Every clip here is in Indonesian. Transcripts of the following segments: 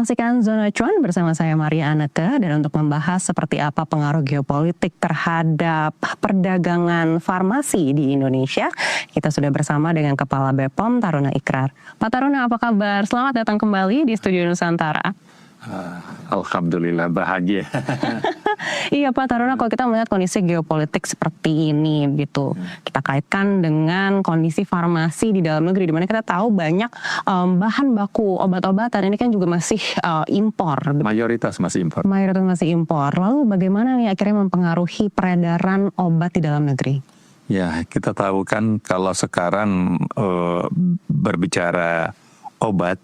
menyaksikan Zona Cuan bersama saya Maria Anneke, dan untuk membahas seperti apa pengaruh geopolitik terhadap perdagangan farmasi di Indonesia, kita sudah bersama dengan Kepala BPOM Taruna Ikrar. Pak Taruna, apa kabar? Selamat datang kembali di Studio Nusantara. Alhamdulillah bahagia. Iya Pak Taruna, kalau kita melihat kondisi geopolitik seperti ini gitu, kita kaitkan dengan kondisi farmasi di dalam negeri, dimana kita tahu banyak bahan baku obat-obatan ini kan juga masih impor. Mayoritas masih impor. Mayoritas masih impor. Lalu bagaimana nih akhirnya mempengaruhi peredaran obat di dalam negeri? Ya, kita tahu kan kalau sekarang berbicara obat,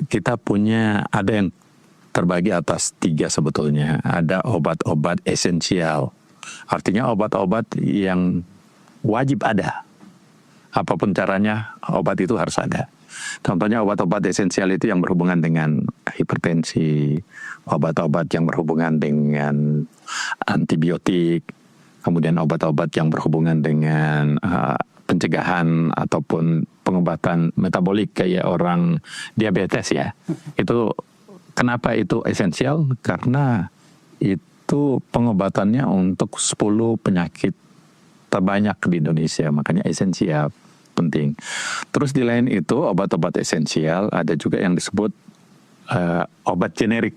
kita punya ada yang terbagi atas 3 sebetulnya. Ada obat-obat esensial. Artinya obat-obat yang wajib ada. Apapun caranya, obat itu harus ada. Contohnya obat-obat esensial itu yang berhubungan dengan hipertensi, obat-obat yang berhubungan dengan antibiotik, kemudian obat-obat yang berhubungan dengan pencegahan ataupun pengobatan metabolik kayak orang diabetes ya. Itu kenapa itu esensial? Karena itu pengobatannya untuk 10 penyakit terbanyak di Indonesia, makanya esensial, penting. Terus di lain itu obat-obat esensial ada juga yang disebut obat generik.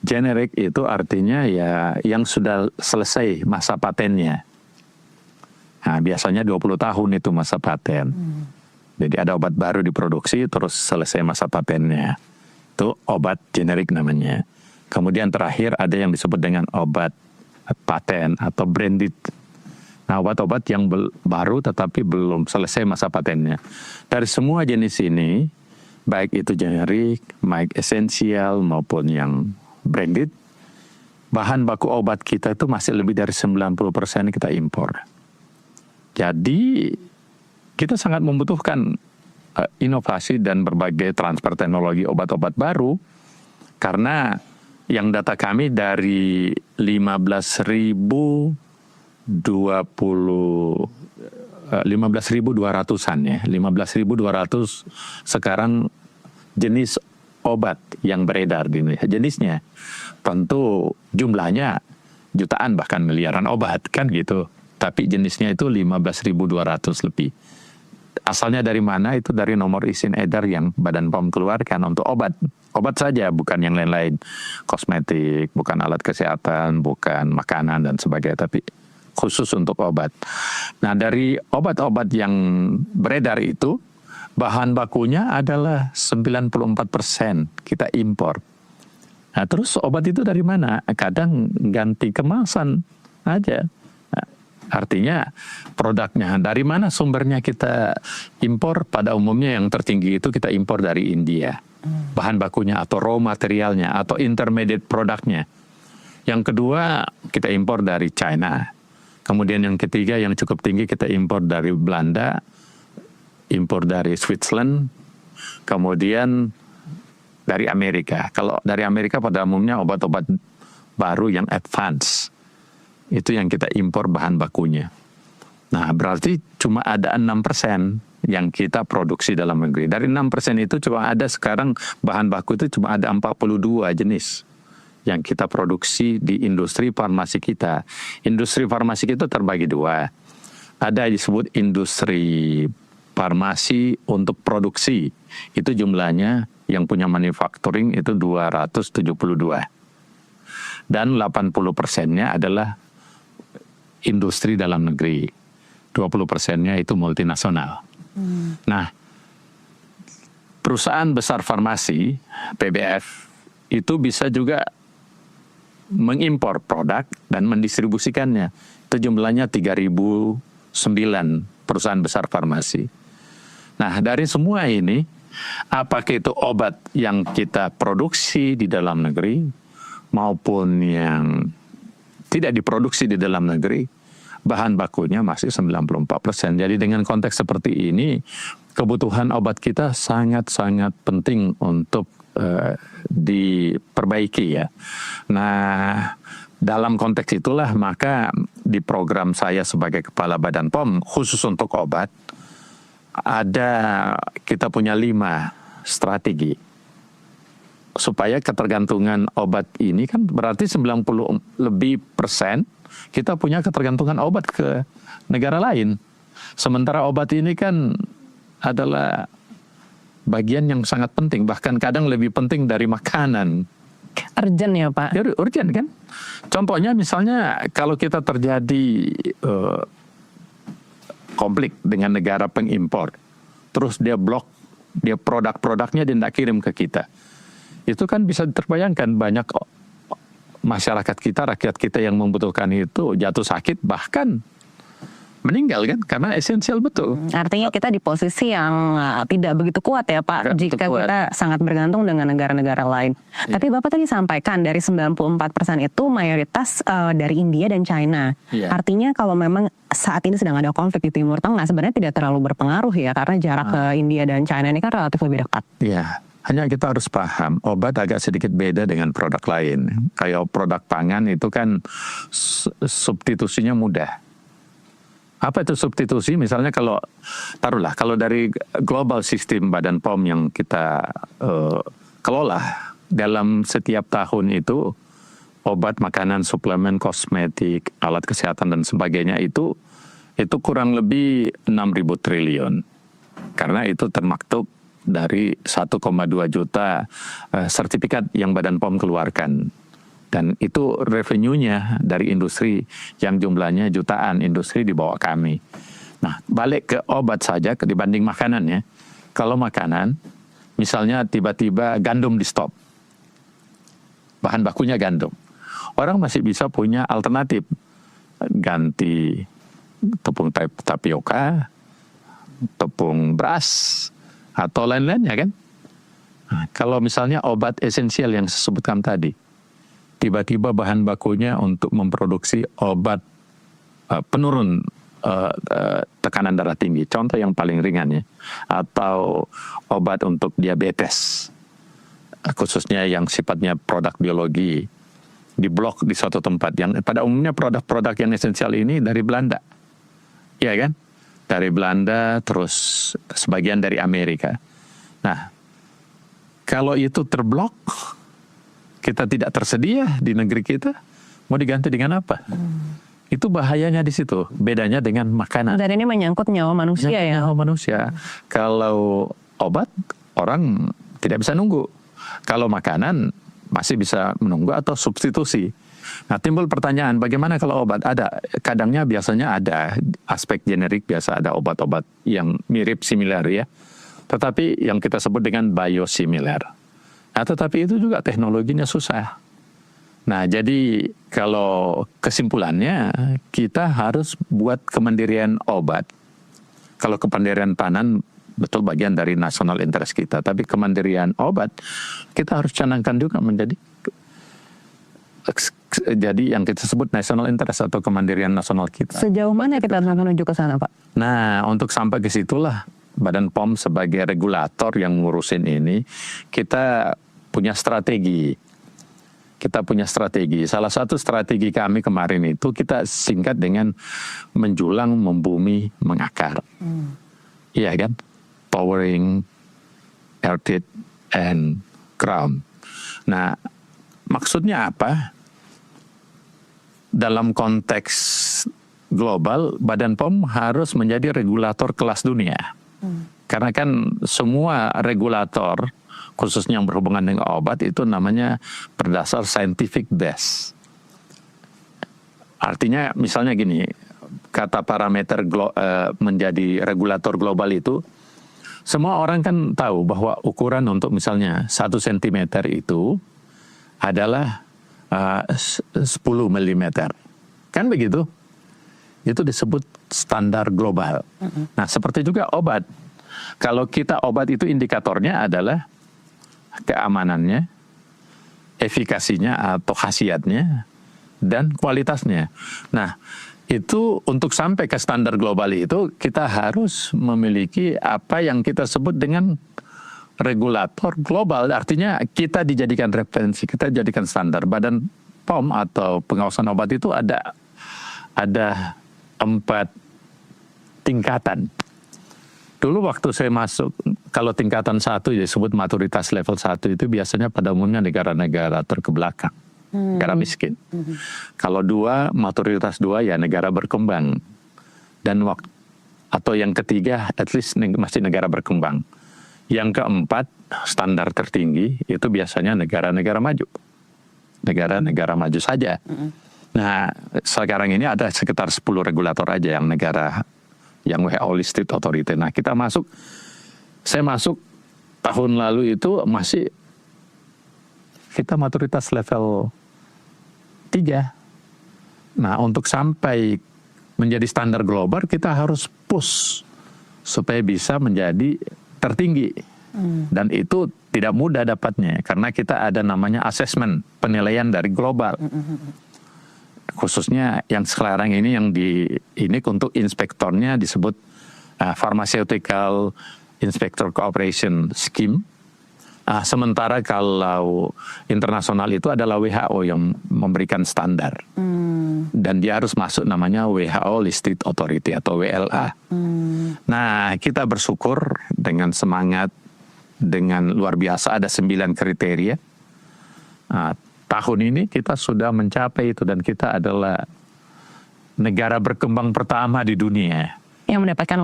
Generik itu artinya ya yang sudah selesai masa patennya. Nah, biasanya 20 tahun itu masa paten. Jadi ada obat baru diproduksi terus selesai masa patennya. Itu obat generik namanya. Kemudian terakhir ada yang disebut dengan obat paten atau branded. Nah, obat-obat yang baru tetapi belum selesai masa patennya. Dari semua jenis ini, baik itu generik, baik esensial maupun yang branded, bahan baku obat kita itu masih lebih dari 90% kita impor. Jadi kita sangat membutuhkan inovasi dan berbagai transfer teknologi obat-obat baru, karena yang data kami dari 15.200-an ya, 15.200 sekarang jenis obat yang beredar di Indonesia. Jenisnya tentu jumlahnya jutaan bahkan miliaran obat kan gitu. Tapi jenisnya itu 15.200 lebih. Asalnya dari mana? Itu dari nomor izin edar yang Badan POM keluarkan untuk obat. Obat saja, bukan yang lain-lain. Kosmetik, bukan alat kesehatan, bukan makanan dan sebagainya. Tapi khusus untuk obat. Nah, dari obat-obat yang beredar itu, bahan bakunya adalah 94% kita impor. Nah, terus obat itu dari mana? Kadang ganti kemasan aja. Artinya produknya dari mana sumbernya kita impor? Pada umumnya yang tertinggi itu kita impor dari India. Bahan bakunya atau raw materialnya atau intermediate produknya. Yang kedua kita impor dari China. Kemudian yang ketiga yang cukup tinggi kita impor dari Belanda, impor dari Switzerland, kemudian dari Amerika. Kalau dari Amerika pada umumnya obat-obat baru yang advance. Itu yang kita impor bahan bakunya. Nah, berarti cuma ada 6% yang kita produksi dalam negeri. Dari 6% itu cuma ada sekarang bahan baku itu cuma ada 42 jenis yang kita produksi di industri farmasi kita. Industri farmasi kita terbagi 2. Ada yang disebut industri farmasi untuk produksi. Itu jumlahnya yang punya manufacturing itu 272. Dan 80%-nya adalah industri dalam negeri, 20%-nya itu multinasional. Nah, perusahaan besar farmasi, PBF, itu bisa juga mengimpor produk dan mendistribusikannya. Itu jumlahnya 3.009 perusahaan besar farmasi. Nah, dari semua ini, apakah itu obat yang kita produksi di dalam negeri, maupun yang tidak diproduksi di dalam negeri, bahan bakunya masih 94%. Jadi dengan konteks seperti ini, kebutuhan obat kita sangat-sangat penting untuk diperbaiki ya. Nah, dalam konteks itulah maka di program saya sebagai Kepala Badan POM khusus untuk obat, kita punya 5 strategi supaya ketergantungan obat ini kan berarti 90 lebih persen kita punya ketergantungan obat ke negara lain. Sementara obat ini kan adalah bagian yang sangat penting, bahkan kadang lebih penting dari makanan. Urgent ya Pak? Ya, urgent kan? Contohnya misalnya kalau kita terjadi konflik dengan negara pengimpor, terus dia blok, dia produk-produknya dia tidak kirim ke kita. Itu kan bisa terbayangkan banyak masyarakat kita, rakyat kita yang membutuhkan itu jatuh sakit, bahkan meninggal kan, karena esensial betul. Artinya kita di posisi yang tidak begitu kuat ya Pak, jika kita sangat bergantung dengan negara-negara lain. Tapi Bapak tadi sampaikan dari 94% itu mayoritas dari India dan China. Artinya kalau memang saat ini sedang ada konflik di Timur Tengah, sebenarnya tidak terlalu berpengaruh ya, karena jarak ke India dan China ini kan relatif lebih dekat. Iya, hanya kita harus paham, obat agak sedikit beda dengan produk lain. Kayak produk pangan itu kan substitusinya mudah. Apa itu substitusi? Misalnya kalau taruhlah kalau dari global sistem Badan POM yang kita kelola dalam setiap tahun itu obat, makanan, suplemen, kosmetik, alat kesehatan dan sebagainya itu kurang lebih 6.000 triliun. Karena itu termaktub dari 1,2 juta sertifikat yang Badan POM keluarkan. Dan itu revenue-nya dari industri yang jumlahnya jutaan, industri di bawah kami. Nah, balik ke obat saja dibanding makanan ya. Kalau makanan, misalnya tiba-tiba gandum di stop. Bahan bakunya gandum. Orang masih bisa punya alternatif. Ganti tepung tapioka, tepung beras, atau lain-lainnya kan. Nah, kalau misalnya obat esensial yang saya sebutkan tadi, tiba-tiba bahan bakunya untuk memproduksi obat penurun tekanan darah tinggi, contoh yang paling ringan ya, atau obat untuk diabetes, khususnya yang sifatnya produk biologi, diblok di suatu tempat. Yang pada umumnya produk-produk yang esensial ini dari Belanda, ya kan? Dari Belanda, terus sebagian dari Amerika. Nah, kalau itu terblok, kita tidak tersedia di negeri kita, mau diganti dengan apa? Itu bahayanya di situ. Bedanya dengan makanan. Dan ini menyangkut nyawa manusia ya? Nyawa manusia. Kalau obat, orang tidak bisa nunggu. Kalau makanan, masih bisa menunggu atau substitusi. Nah, timbul pertanyaan, bagaimana kalau obat? Ada, kadangnya biasanya ada aspek generik, biasa ada obat-obat yang mirip, similar ya. Tetapi yang kita sebut dengan biosimilar. Nah, tetapi itu juga teknologinya susah. Nah, jadi kalau kesimpulannya kita harus buat kemandirian obat. Kalau kemandirian pangan betul bagian dari national interest kita, tapi kemandirian obat kita harus canangkan juga menjadi yang kita sebut national interest atau kemandirian nasional kita. Sejauh mana kita akan menuju ke sana, Pak? Nah, untuk sampai ke situlah Badan POM sebagai regulator yang ngurusin ini, kita punya strategi. Salah satu strategi kami kemarin itu kita singkat dengan menjulang, membumi, mengakar. Iya kan? Powering, earth, and ground. Nah, maksudnya apa? Dalam konteks global, Badan POM harus menjadi regulator kelas dunia. Karena kan semua regulator, khususnya yang berhubungan dengan obat, itu namanya berdasar scientific base. Artinya misalnya gini, kata parameter menjadi regulator global itu, semua orang kan tahu bahwa ukuran untuk misalnya 1 cm itu adalah 10 mm. Kan begitu? Itu disebut standar global. Nah, seperti juga obat. Kalau kita obat itu indikatornya adalah keamanannya, efikasinya atau khasiatnya, dan kualitasnya. Nah, itu untuk sampai ke standar global itu kita harus memiliki apa yang kita sebut dengan regulator global. Artinya kita dijadikan referensi, kita dijadikan standar. Badan POM atau pengawasan obat itu ada 4 tingkatan. Dulu waktu saya masuk, kalau tingkatan 1 disebut maturitas level 1 itu biasanya pada umumnya negara-negara terkebelakang, negara miskin. Kalau 2, maturitas 2 ya negara berkembang. Dan atau yang ketiga, at least masih negara berkembang. Yang keempat, standar tertinggi itu biasanya negara-negara maju. Negara-negara maju saja. Nah, sekarang ini ada sekitar 10 regulator aja yang negara, yang WHO listed authority. Nah, saya masuk tahun lalu itu masih kita maturitas level 3. Nah, untuk sampai menjadi standar global, kita harus push supaya bisa menjadi tertinggi. Dan itu tidak mudah dapatnya, karena kita ada namanya assessment, penilaian dari global. Khususnya yang sekarang ini untuk inspektornya disebut Pharmaceutical Inspector Cooperation Scheme. Sementara kalau internasional itu adalah WHO yang memberikan standar. Dan dia harus masuk namanya WHO Listed Authority atau WLA. Nah, kita bersyukur dengan semangat, dengan luar biasa ada 9 kriteria. Tahun ini kita sudah mencapai itu dan kita adalah negara berkembang pertama di dunia yang mendapatkan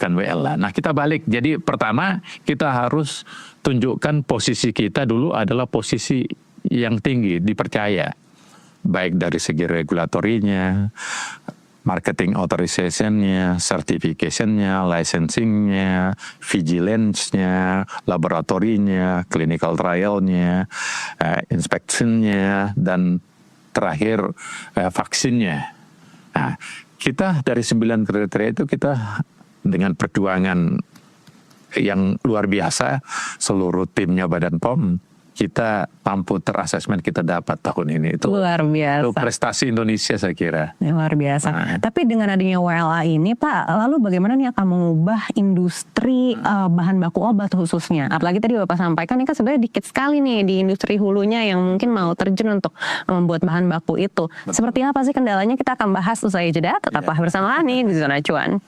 WLA. Nah, kita balik. Jadi pertama kita harus tunjukkan posisi kita dulu adalah posisi yang tinggi, dipercaya. Baik dari segi regulatorinya, marketing authorization-nya, certification-nya, licensing-nya, vigilance-nya, laboratorinya, clinical trial-nya, inspection-nya, dan terakhir vaksinnya. Nah, kita dari 9 kriteria itu kita dengan perjuangan yang luar biasa, seluruh timnya Badan POM, kita mampu terasesmen kita dapat tahun ini. Itu luar biasa. Itu prestasi Indonesia saya kira. Luar biasa. Tapi dengan adanya WLA ini Pak, lalu bagaimana nih akan mengubah industri bahan baku obat khususnya? Apalagi tadi Bapak sampaikan ini kan sebenarnya dikit sekali nih di industri hulunya yang mungkin mau terjun untuk membuat bahan baku itu. Betul. Seperti apa sih kendalanya? Kita akan bahas usai jeda. Tetaplah bersama kami di Zona Cuan.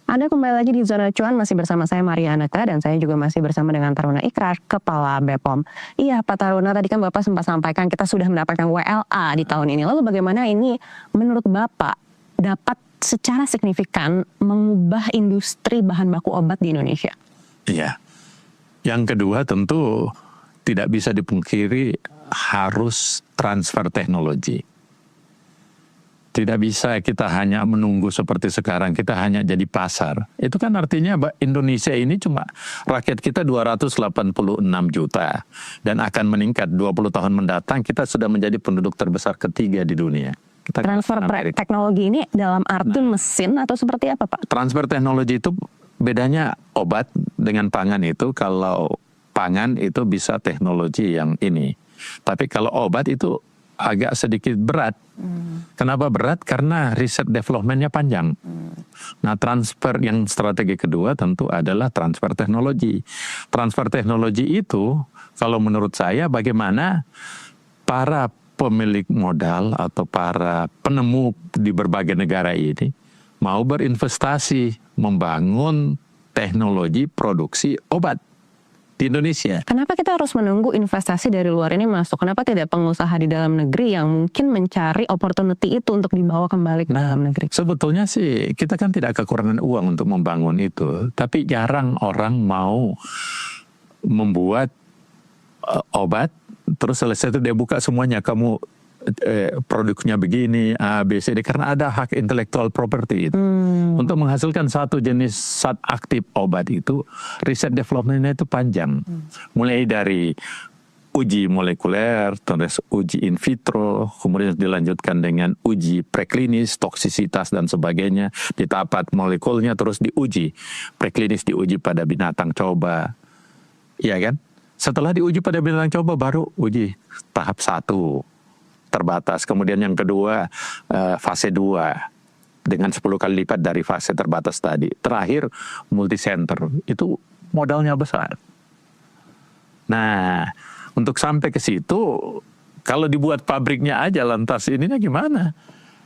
Anda kembali lagi di Zona Cuan, masih bersama saya Maria Aneka, dan saya juga masih bersama dengan Taruna Ikrar, Kepala BPOM. Iya Pak Taruna, tadi kan Bapak sempat sampaikan kita sudah mendapatkan WLA di tahun ini. Lalu bagaimana ini menurut Bapak dapat secara signifikan mengubah industri bahan baku obat di Indonesia? Iya. Yang kedua tentu tidak bisa dipungkiri harus transfer teknologi. Tidak bisa kita hanya menunggu seperti sekarang, kita hanya jadi pasar. Itu kan artinya Indonesia ini cuma rakyat kita 286 juta. Dan akan meningkat 20 tahun mendatang, kita sudah menjadi penduduk terbesar ketiga di dunia. Kita transfer teknologi ini dalam arti mesin atau seperti apa Pak? Transfer teknologi itu bedanya obat dengan pangan itu, kalau pangan itu bisa teknologi yang ini. Tapi kalau obat itu agak sedikit berat. Kenapa berat? Karena riset developmentnya panjang. Nah, transfer yang strategi kedua tentu adalah transfer teknologi. Transfer teknologi itu, kalau menurut saya, bagaimana para pemilik modal atau para penemu di berbagai negara ini mau berinvestasi membangun teknologi produksi obat di Indonesia. Kenapa kita harus menunggu investasi dari luar ini masuk? Kenapa tidak pengusaha di dalam negeri yang mungkin mencari opportunity itu untuk dibawa kembali ke dalam negeri? Sebetulnya sih kita kan tidak kekurangan uang untuk membangun itu, tapi jarang orang mau membuat obat terus selesai itu dia buka semuanya, kamu produknya begini, A, B, C, D, karena ada hak intellectual property itu. Untuk menghasilkan satu jenis zat aktif obat itu, riset developmentnya itu panjang. Mulai dari uji molekuler, terus uji in vitro, kemudian dilanjutkan dengan uji preklinis, toksisitas dan sebagainya, di tahap molekulnya terus diuji. Preklinis diuji pada binatang coba. Iya kan? Setelah diuji pada binatang coba baru uji tahap 1. Terbatas. Kemudian yang kedua fase 2 dengan 10 kali lipat dari fase terbatas tadi. Terakhir multicenter. Itu modalnya besar. Nah, untuk sampai ke situ, kalau dibuat pabriknya aja lantas ininya gimana?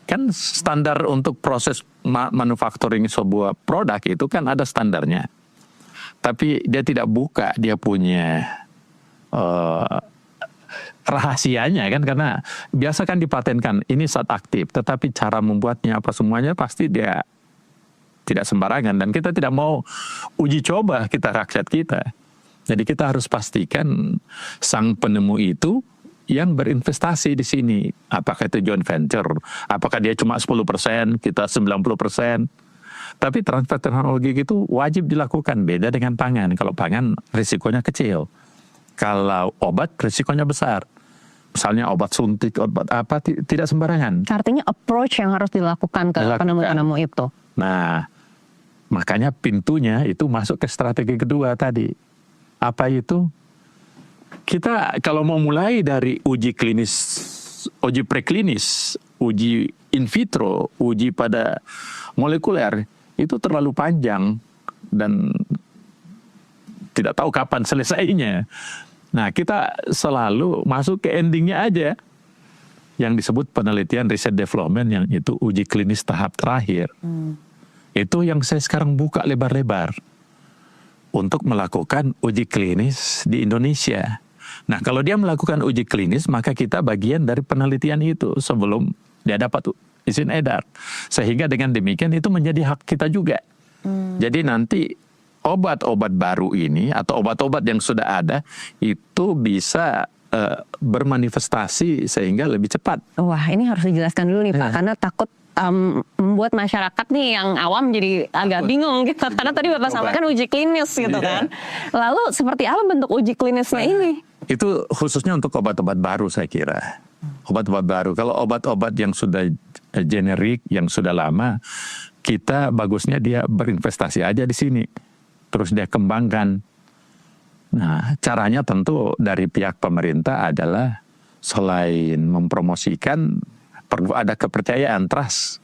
Kan standar untuk proses manufacturing sebuah produk itu kan ada standarnya. Tapi dia tidak buka dia punya rahasianya kan, karena biasa kan dipatenkan ini zat aktif, tetapi cara membuatnya apa semuanya pasti dia tidak sembarangan, dan kita tidak mau uji coba kita rakyat kita. Jadi kita harus pastikan sang penemu itu yang berinvestasi di sini. Apakah itu joint venture, apakah dia cuma 10%, kita 90%. Tapi transfer teknologi itu wajib dilakukan, beda dengan pangan. Kalau pangan risikonya kecil. Kalau obat risikonya besar. Misalnya obat suntik, obat apa, tidak sembarangan. Artinya approach yang harus dilakukan ke penemu-penemu itu. Nah, makanya pintunya itu masuk ke strategi kedua tadi. Apa itu? Kita kalau mau mulai dari uji klinis, uji preklinis, uji in vitro, uji pada molekuler, itu terlalu panjang dan tidak tahu kapan selesainya. Nah, kita selalu masuk ke endingnya aja, yang disebut penelitian riset development, yang itu uji klinis tahap terakhir. Itu yang saya sekarang buka lebar-lebar untuk melakukan uji klinis di Indonesia. Nah, kalau dia melakukan uji klinis, maka kita bagian dari penelitian itu sebelum dia dapat izin edar. Sehingga dengan demikian itu menjadi hak kita juga. Jadi nanti obat-obat baru ini atau obat-obat yang sudah ada itu bisa bermanifestasi sehingga lebih cepat. Wah, ini harus dijelaskan dulu nih Pak, karena takut membuat masyarakat nih yang awam jadi agak bingung gitu. Karena tadi Bapak sampaikan uji klinis gitu kan. Lalu seperti apa bentuk uji klinisnya ini? Itu khususnya untuk obat-obat baru saya kira. Obat-obat baru. Kalau obat-obat yang sudah generik, yang sudah lama, kita bagusnya dia berinvestasi aja di sini. Terus dia kembangkan. Nah, caranya tentu dari pihak pemerintah adalah selain mempromosikan, perlu ada kepercayaan, trust.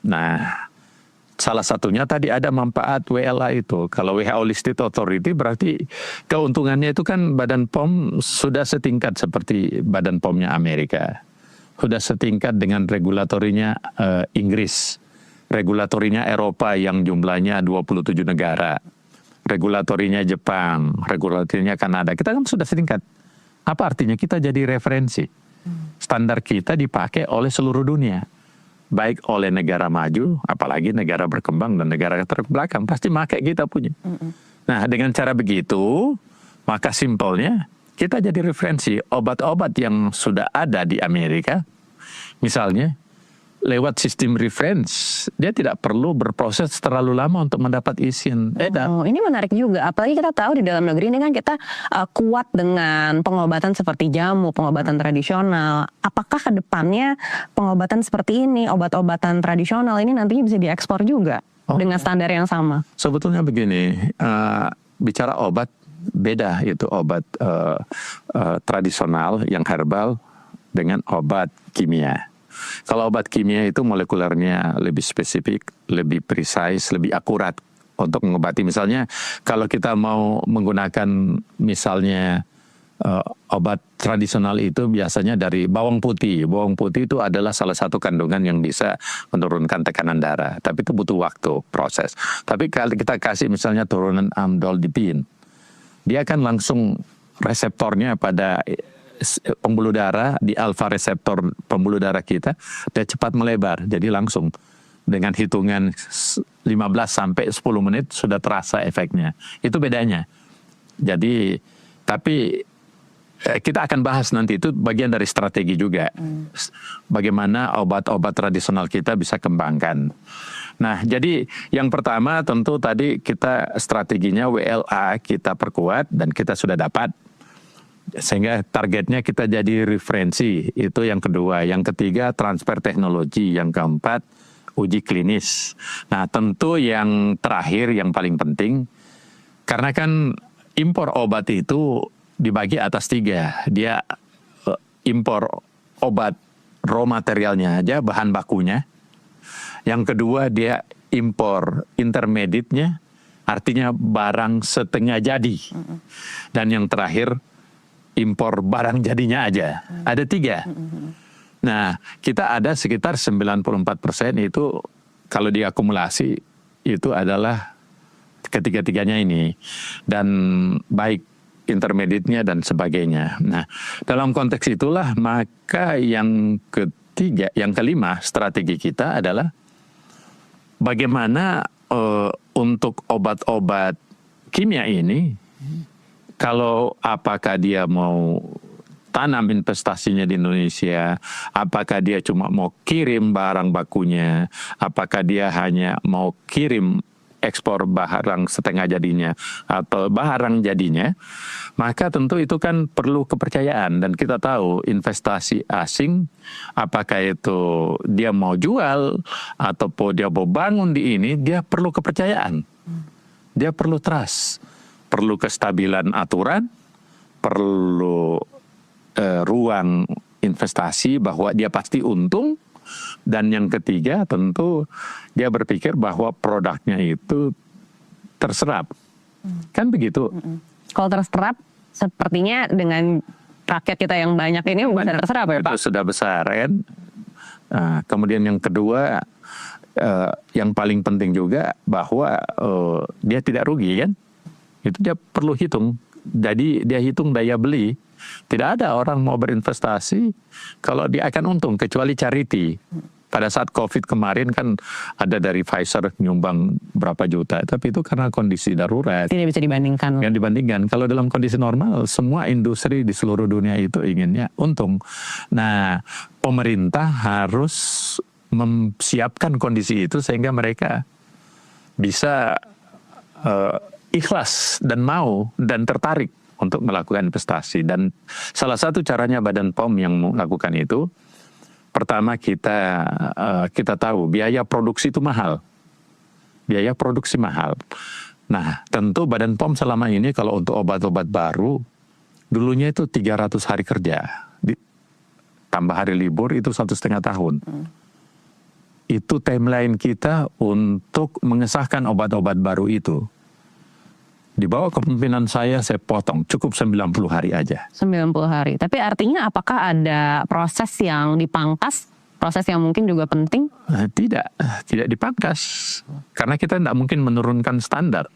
Nah, salah satunya tadi ada manfaat WLA itu. Kalau WHO Listed Authority berarti keuntungannya itu kan Badan POM sudah setingkat seperti Badan POM-nya Amerika. Sudah setingkat dengan regulatorinya Inggris. Regulatorinya Eropa yang jumlahnya 27 negara. Regulatorinya Jepang, regulatorinya Kanada. Kita kan sudah setingkat. Apa artinya? Kita jadi referensi. Standar kita dipakai oleh seluruh dunia. Baik oleh negara maju, apalagi negara berkembang dan negara terbelakang. Pasti pakai kita punya. Nah, dengan cara begitu, maka simpelnya kita jadi referensi. Obat-obat yang sudah ada di Amerika, misalnya, lewat sistem reference, dia tidak perlu berproses terlalu lama untuk mendapat izin edar. Oh, ini menarik juga. Apalagi kita tahu di dalam negeri ini kan kita kuat dengan pengobatan seperti jamu, pengobatan tradisional. Apakah ke depannya pengobatan seperti ini, obat-obatan tradisional ini nantinya bisa diekspor juga dengan standar yang sama? Sebetulnya begini, bicara obat beda itu obat tradisional yang herbal dengan obat kimia. Kalau obat kimia itu molekulernya lebih spesifik, lebih precise, lebih akurat untuk mengobati. Misalnya kalau kita mau menggunakan misalnya obat tradisional itu biasanya dari bawang putih. Bawang putih itu adalah salah satu kandungan yang bisa menurunkan tekanan darah. Tapi itu butuh waktu, proses. Tapi kalau kita kasih misalnya turunan amlodipin, dia akan langsung reseptornya pada pembuluh darah, di alfa reseptor pembuluh darah kita, dia cepat melebar. Jadi langsung dengan hitungan 15 sampai 10 menit sudah terasa efeknya. Itu bedanya. Jadi, tapi kita akan bahas nanti, itu bagian dari strategi juga. Bagaimana obat-obat tradisional kita bisa kembangkan. Nah, jadi yang pertama tentu tadi kita strateginya WLA kita perkuat dan kita sudah dapat. Sehingga targetnya kita jadi referensi, itu yang kedua. Yang ketiga transfer teknologi, yang keempat uji klinis. Nah, tentu yang terakhir yang paling penting, karena kan impor obat itu dibagi atas 3. Dia impor obat raw materialnya aja, bahan bakunya. Yang kedua dia impor intermediate-nya, artinya barang setengah jadi. Dan yang terakhir, impor barang jadinya aja. Ada 3. Nah, kita ada sekitar 94% itu kalau diakumulasi itu adalah ketiga-tiganya ini. Dan baik intermediate-nya dan sebagainya. Nah, dalam konteks itulah maka yang kelima strategi kita adalah bagaimana untuk obat-obat kimia ini, kalau apakah dia mau tanam investasinya di Indonesia, apakah dia cuma mau kirim barang bakunya, apakah dia hanya mau kirim ekspor barang setengah jadinya atau barang jadinya, maka tentu itu kan perlu kepercayaan. Dan kita tahu investasi asing, apakah itu dia mau jual ataupun dia mau bangun di ini, dia perlu kepercayaan, dia perlu trust, perlu kestabilan aturan, perlu ruang investasi bahwa dia pasti untung. Dan yang ketiga tentu dia berpikir bahwa produknya itu terserap. Kan begitu. Kalau terserap sepertinya dengan rakyat kita yang banyak ini bisa terserap ya Pak? Itu sudah besar kan. Kemudian yang kedua, yang paling penting juga bahwa dia tidak rugi kan. Itu dia perlu hitung. Jadi dia hitung daya beli. Tidak ada orang mau berinvestasi kalau dia akan untung, kecuali charity. Pada saat COVID kemarin kan ada dari Pfizer nyumbang berapa juta, tapi itu karena kondisi darurat. Tidak bisa dibandingkan. Yang dibandingkan. Kalau dalam kondisi normal, semua industri di seluruh dunia itu inginnya untung. Nah, pemerintah harus memsiapkan kondisi itu sehingga mereka bisa ikhlas dan mau dan tertarik untuk melakukan investasi. Dan salah satu caranya Badan POM yang melakukan itu, pertama kita tahu biaya produksi itu mahal. Biaya produksi mahal. Nah, tentu Badan POM selama ini kalau untuk obat-obat baru, dulunya itu 300 hari kerja. Tambah hari libur itu 1,5 tahun. Itu timeline kita untuk mengesahkan obat-obat baru itu. Di bawah kepemimpinan saya potong, cukup 90 hari aja. 90 hari. Tapi artinya apakah ada proses yang dipangkas? Proses yang mungkin juga penting? Tidak dipangkas. Karena kita tidak mungkin menurunkan standar.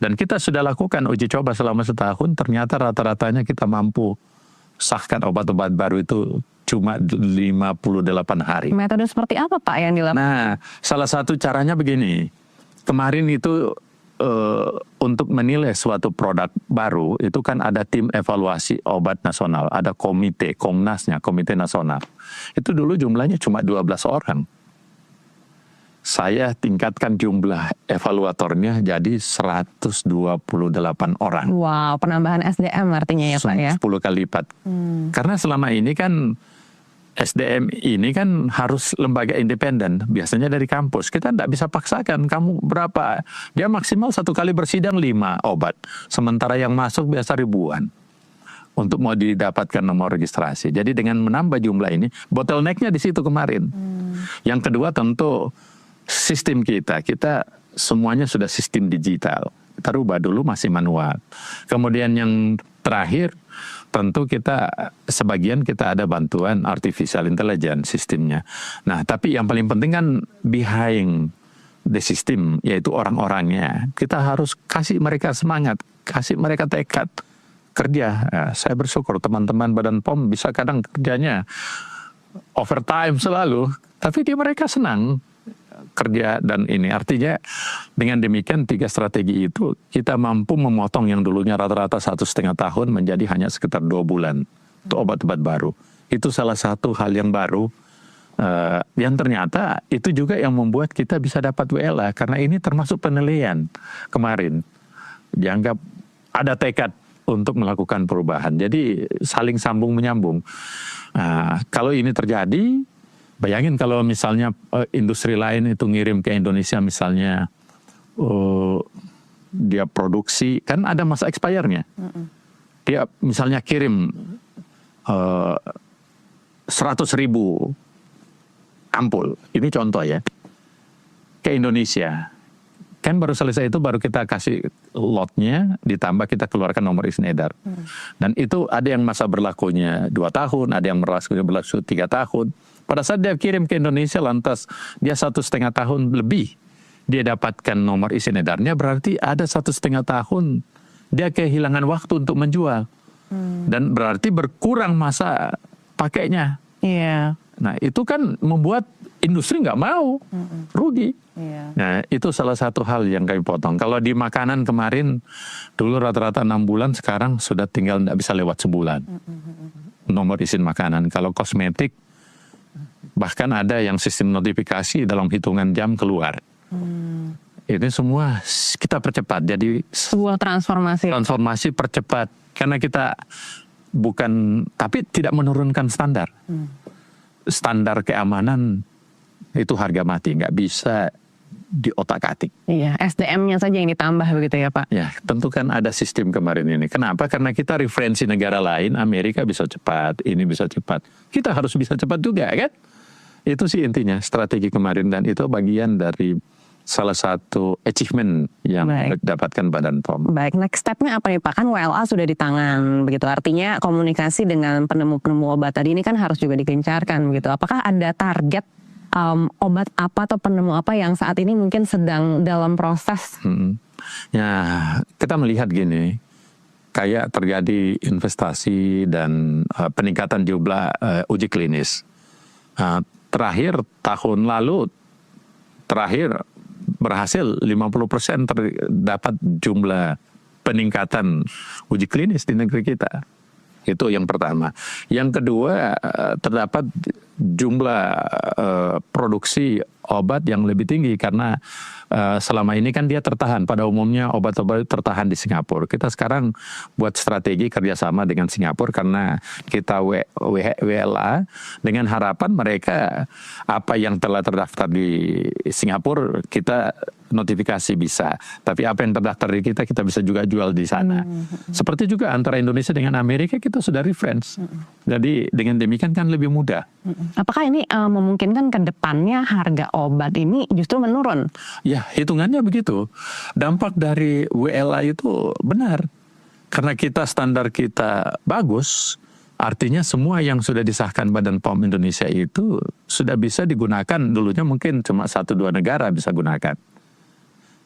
Dan kita sudah lakukan uji coba selama setahun, ternyata rata-ratanya kita mampu sahkan obat-obat baru itu cuma 58 hari. Metode seperti apa Pak yang dilakukan? Nah, salah satu caranya begini. Kemarin itu untuk menilai suatu produk baru, itu kan ada tim evaluasi obat nasional, ada komite, Komnasnya, komite nasional. Itu dulu jumlahnya cuma 12 orang. Saya tingkatkan jumlah evaluatornya jadi 128 orang. Wow, penambahan SDM artinya ya Pak ya? 10 kali lipat. Karena selama ini kan SDM ini kan harus lembaga independen, biasanya dari kampus. Kita tidak bisa paksakan, kamu berapa? Dia maksimal 1 kali bersidang 5 obat. Sementara yang masuk biasa ribuan. Untuk mau didapatkan nomor registrasi. Jadi dengan menambah jumlah ini, bottleneck-nya di situ kemarin. Yang kedua tentu sistem kita semuanya sudah sistem digital. Kita rubah dulu masih manual. Kemudian yang terakhir, tentu sebagian kita ada bantuan artificial intelligence sistemnya. Nah, tapi yang paling penting kan behind the system, yaitu orang-orangnya. Kita harus kasih mereka semangat, kasih mereka tekad kerja. Nah, saya bersyukur teman-teman Badan POM bisa kadang kerjanya overtime selalu, tapi mereka senang kerja dan ini. Artinya dengan demikian 3 strategi itu kita mampu memotong yang dulunya rata-rata 1,5 tahun menjadi hanya sekitar 2 bulan untuk obat-obat baru. Itu salah satu hal yang baru yang ternyata itu juga yang membuat kita bisa dapat WLA, karena ini termasuk penilaian kemarin. Dianggap ada tekad untuk melakukan perubahan. Jadi saling sambung menyambung. Kalau ini terjadi, bayangin kalau misalnya industri lain itu ngirim ke Indonesia misalnya, dia produksi, kan ada masa expire-nya. Dia misalnya kirim 100.000 ampul, ini contoh ya, ke Indonesia. Kan baru selesai itu baru kita kasih lotnya, ditambah kita keluarkan nomor izin edar. Dan itu ada yang masa berlakunya 2 tahun, ada yang berlaku 3 tahun. Pada saat dia kirim ke Indonesia lantas dia 1,5 tahun lebih dia dapatkan nomor izin edarnya, berarti ada 1,5 tahun dia kehilangan waktu untuk menjual. Dan berarti berkurang masa pakainya. Iya. Nah itu kan membuat industri nggak mau, rugi. Nah itu salah satu hal yang kami potong. Kalau di makanan kemarin, dulu rata-rata 6 bulan, sekarang sudah tinggal nggak bisa lewat sebulan. Nomor izin makanan. Kalau kosmetik, bahkan ada yang sistem notifikasi dalam hitungan jam keluar. Ini semua kita percepat. Jadi Sebuah transformasi. transformasi percepat. Karena kita bukan, tapi tidak menurunkan standar. Standar keamanan itu harga mati, nggak bisa diotak-atik. Iya, SDM-nya saja yang ditambah begitu ya Pak? Ya, tentu kan ada sistem kemarin ini. Kenapa? Karena kita referensi negara lain, Amerika bisa cepat, ini bisa cepat. Kita harus bisa cepat juga kan? Itu sih intinya strategi kemarin, dan itu bagian dari salah satu achievement yang didapatkan Badan POM. Baik, next step-nya apa nih Pak? Kan WLA sudah di tangan begitu, artinya komunikasi dengan penemu-penemu obat tadi ini kan harus juga digencarkan begitu. Apakah ada target obat apa atau penemu apa yang saat ini mungkin sedang dalam proses? Ya, kita melihat gini, kayak terjadi investasi dan peningkatan jumlah uji klinis. Terakhir tahun lalu, berhasil 50% terdapat jumlah peningkatan uji klinis di negeri kita. Itu yang pertama. Yang kedua, terdapat jumlah produksi obat yang lebih tinggi karena selama ini kan dia tertahan. Pada umumnya obat-obat tertahan di Singapura. Kita sekarang buat strategi kerjasama dengan Singapura karena kita WLA dengan harapan mereka apa yang telah terdaftar di Singapura kita notifikasi bisa. Tapi apa yang terdaftar di kita bisa juga jual di sana. Seperti juga antara Indonesia dengan Amerika kita sudah reference. Jadi dengan demikian kan lebih mudah. Apakah ini memungkinkan ke depannya harga obat ini justru menurun? Ya, hitungannya begitu. Dampak dari WLA itu benar. Karena standar kita bagus, artinya semua yang sudah disahkan Badan POM Indonesia itu sudah bisa digunakan. Dulunya mungkin cuma 1-2 negara bisa gunakan.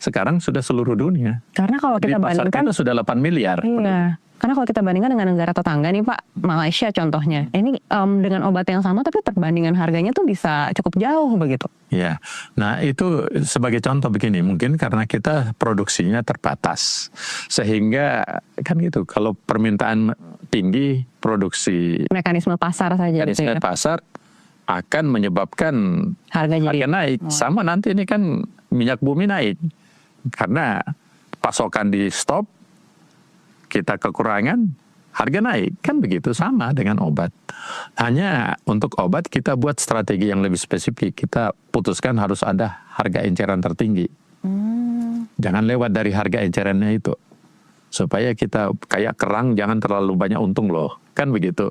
Sekarang sudah seluruh dunia. Karena kalau kita bandingkan kita sudah 8 miliar. Iya. Karena kalau kita bandingkan dengan negara tetangga nih Pak, Malaysia contohnya. Ini dengan obat yang sama tapi perbandingan harganya tuh bisa cukup jauh begitu. Ya. Nah, itu sebagai contoh begini, mungkin karena kita produksinya terbatas. Sehingga kan gitu, kalau permintaan tinggi, produksi Mekanisme pasar saja gitu ya. pasar akan menyebabkan harga naik. Sama nanti ini kan minyak bumi naik. Karena pasokan di stop, kita kekurangan, harga naik. Kan begitu, sama dengan obat. Hanya untuk obat kita buat strategi yang lebih spesifik. Kita putuskan harus ada harga eceran tertinggi. Jangan lewat dari harga ecerannya itu. Supaya kita kayak kerang jangan terlalu banyak untung loh. Kan begitu.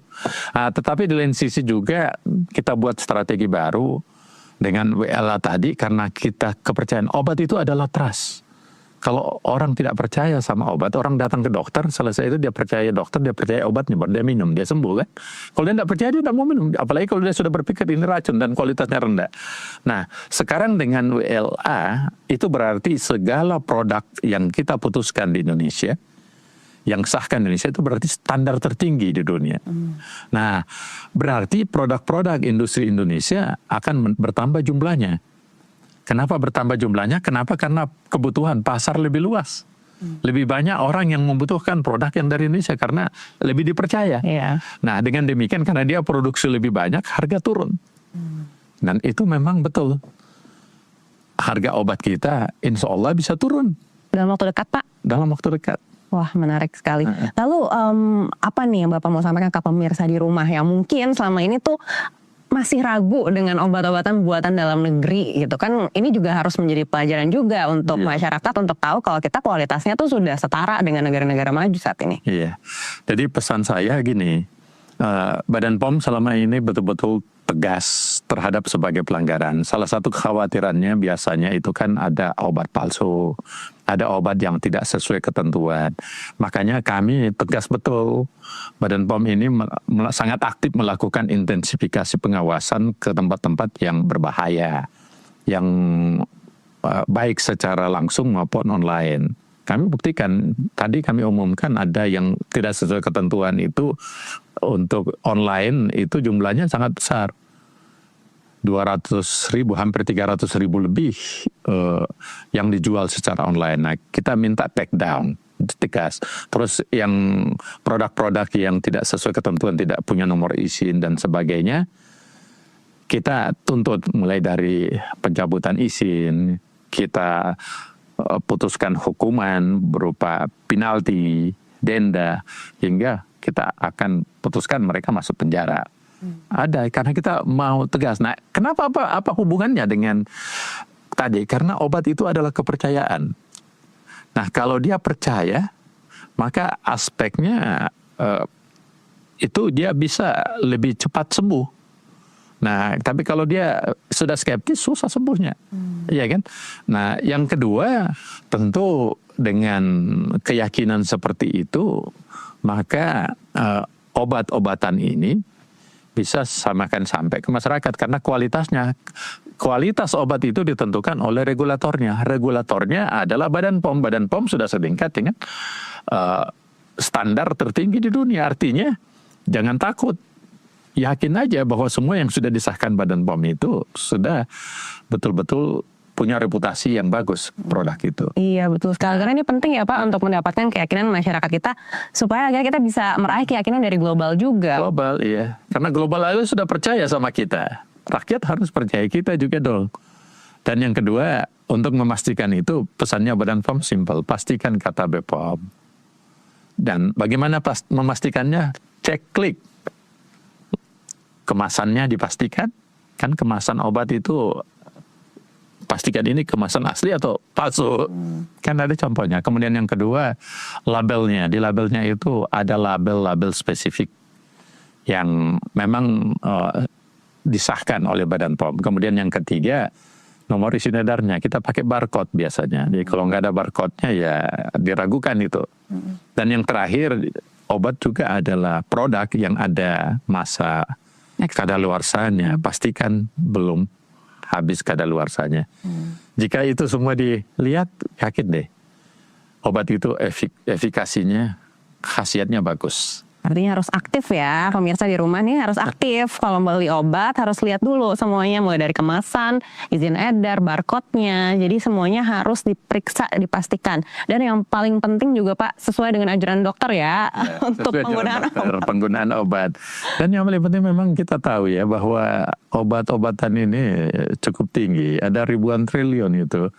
Tetapi di lain sisi juga kita buat strategi baru dengan WLA tadi karena kita kepercayaan obat itu adalah trust. Kalau orang tidak percaya sama obat, orang datang ke dokter, selesai itu dia percaya dokter, dia percaya obatnya, baru dia minum, dia sembuh kan. Kalau dia tidak percaya, dia tidak mau minum. Apalagi kalau dia sudah berpikir ini racun dan kualitasnya rendah. Nah, sekarang dengan WLA, itu berarti segala produk yang kita putuskan di Indonesia, yang sahkan Indonesia itu berarti standar tertinggi di dunia. Nah, berarti produk-produk industri Indonesia akan bertambah jumlahnya. Kenapa bertambah jumlahnya? Kenapa? Karena kebutuhan pasar lebih luas. Lebih banyak orang yang membutuhkan produk yang dari Indonesia karena lebih dipercaya. Nah, dengan demikian karena dia produksi lebih banyak, harga turun. Dan itu memang betul. Harga obat kita insya Allah bisa turun. Dalam waktu dekat Pak? Dalam waktu dekat. Wah, menarik sekali. Lalu apa nih yang Bapak mau sampaikan ke pemirsa di rumah yang mungkin selama ini tuh masih ragu dengan obat-obatan buatan dalam negeri gitu kan? Ini juga harus menjadi pelajaran juga untuk masyarakat untuk tahu kalau kita kualitasnya tuh sudah setara dengan negara-negara maju saat ini. Iya. Jadi pesan saya gini, Badan POM selama ini betul-betul tegas terhadap sebagai pelanggaran. Salah satu kekhawatirannya biasanya itu kan ada obat palsu, ada obat yang tidak sesuai ketentuan. Makanya kami tegas betul, Badan POM ini sangat aktif melakukan intensifikasi pengawasan ke tempat-tempat yang berbahaya, yang baik secara langsung maupun online. Kami buktikan, tadi kami umumkan ada yang tidak sesuai ketentuan itu untuk online itu jumlahnya sangat besar. 200.000, hampir 300.000 lebih yang dijual secara online. Nah, kita minta take down, tegas. Terus yang produk-produk yang tidak sesuai ketentuan, tidak punya nomor izin dan sebagainya, kita tuntut mulai dari pencabutan izin, kita putuskan hukuman berupa penalti, denda, hingga kita akan putuskan mereka masuk penjara. Ada, karena kita mau tegas. Nah, kenapa apa hubungannya dengan tadi? Karena obat itu adalah kepercayaan. Nah, kalau dia percaya, maka aspeknya itu dia bisa lebih cepat sembuh. Nah, tapi kalau dia sudah skeptis, susah sembuhnya. Iya kan? Nah, yang kedua, tentu dengan keyakinan seperti itu, maka obat-obatan ini bisa samakan sampai ke masyarakat. Karena kualitas obat itu ditentukan oleh regulatornya. Regulatornya adalah Badan POM. Badan POM sudah setingkat dengan standar tertinggi di dunia. Artinya, jangan takut. Yakin aja bahwa semua yang sudah disahkan Badan POM itu sudah betul-betul punya reputasi yang bagus produk itu. Iya, betul sekali. Karena ini penting ya Pak untuk mendapatkan keyakinan masyarakat kita supaya akhirnya kita bisa meraih keyakinan dari global juga. Global, iya. Karena global itu sudah percaya sama kita. Rakyat harus percaya kita juga dong. Dan yang kedua, untuk memastikan itu pesannya Badan POM simple, pastikan kata BPOM. Dan bagaimana memastikannya? Cek klik. Kemasannya dipastikan, kan kemasan obat itu pastikan ini kemasan asli atau palsu, kan ada contohnya. Kemudian yang kedua, labelnya. Di labelnya itu ada label-label spesifik yang memang disahkan oleh Badan POM. Kemudian yang ketiga, nomor izin edarnya. Kita pakai barcode biasanya. Jadi kalau nggak ada barcode-nya ya diragukan itu. Dan yang terakhir, obat juga adalah produk yang ada masa kadaluarsanya, pastikan belum habis kadaluarsanya. Jika itu semua dilihat, yakin deh, obat itu efikasinya, khasiatnya bagus. Artinya harus aktif ya, pemirsa di rumah nih harus aktif. Kalau beli obat harus lihat dulu semuanya, mulai dari kemasan, izin edar, barcode-nya. Jadi semuanya harus diperiksa, dipastikan. Dan yang paling penting juga Pak, sesuai dengan ajaran dokter ya, untuk penggunaan obat. Dan yang paling penting memang kita tahu ya, bahwa obat-obatan ini cukup tinggi. Ada ribuan triliun itu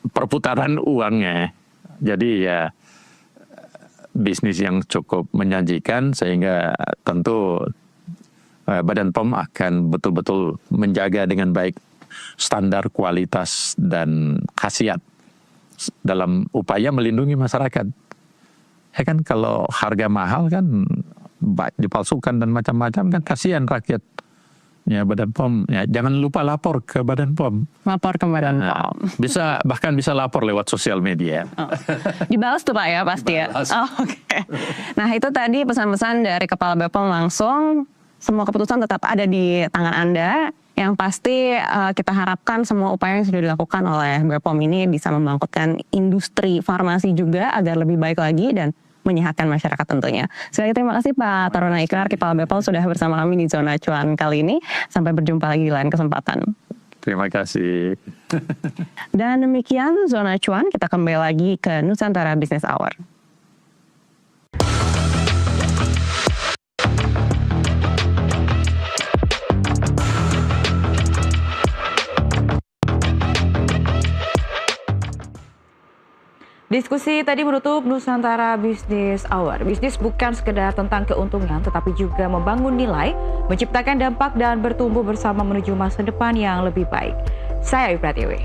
perputaran uangnya. Jadi ya, bisnis yang cukup menjanjikan, sehingga tentu Badan POM akan betul-betul menjaga dengan baik standar kualitas dan khasiat dalam upaya melindungi masyarakat. Ya kan, kalau harga mahal kan dipalsukan dan macam-macam kan kasihan rakyat. Ya, Badan POM, ya, jangan lupa lapor ke Badan POM. Lapor ke Badan POM. Bahkan bisa lapor lewat sosial media. Oh. Dibalas tuh Pak ya pasti ya. Oh, Oke. Nah itu tadi pesan-pesan dari Kepala BPOM langsung. Semua keputusan tetap ada di tangan Anda. Yang pasti kita harapkan semua upaya yang sudah dilakukan oleh BPOM ini bisa membangkitkan industri farmasi juga agar lebih baik lagi dan menyehatkan masyarakat tentunya. Sekali lagi terima kasih Pak Taruna Ikrar, Kepala BPOM sudah bersama kami di Zona Cuan kali ini. Sampai berjumpa lagi di lain kesempatan. Terima kasih. Dan demikian Zona Cuan, kita kembali lagi ke Nusantara Business Hour. Diskusi tadi menutup Nusantara Business Hour. Bisnis bukan sekedar tentang keuntungan, tetapi juga membangun nilai, menciptakan dampak dan bertumbuh bersama menuju masa depan yang lebih baik. Saya Ayu Pratiwi.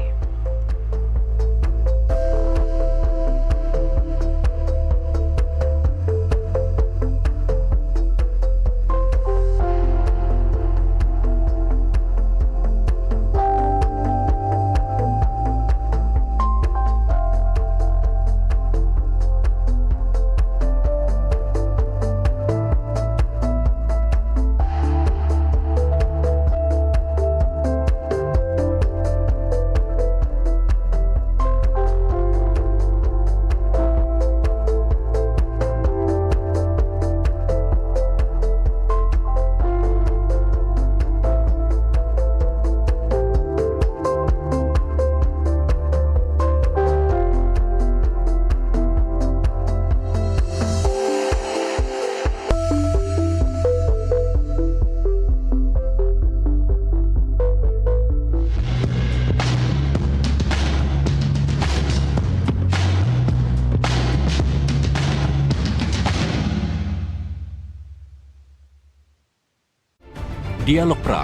Dialog Prime,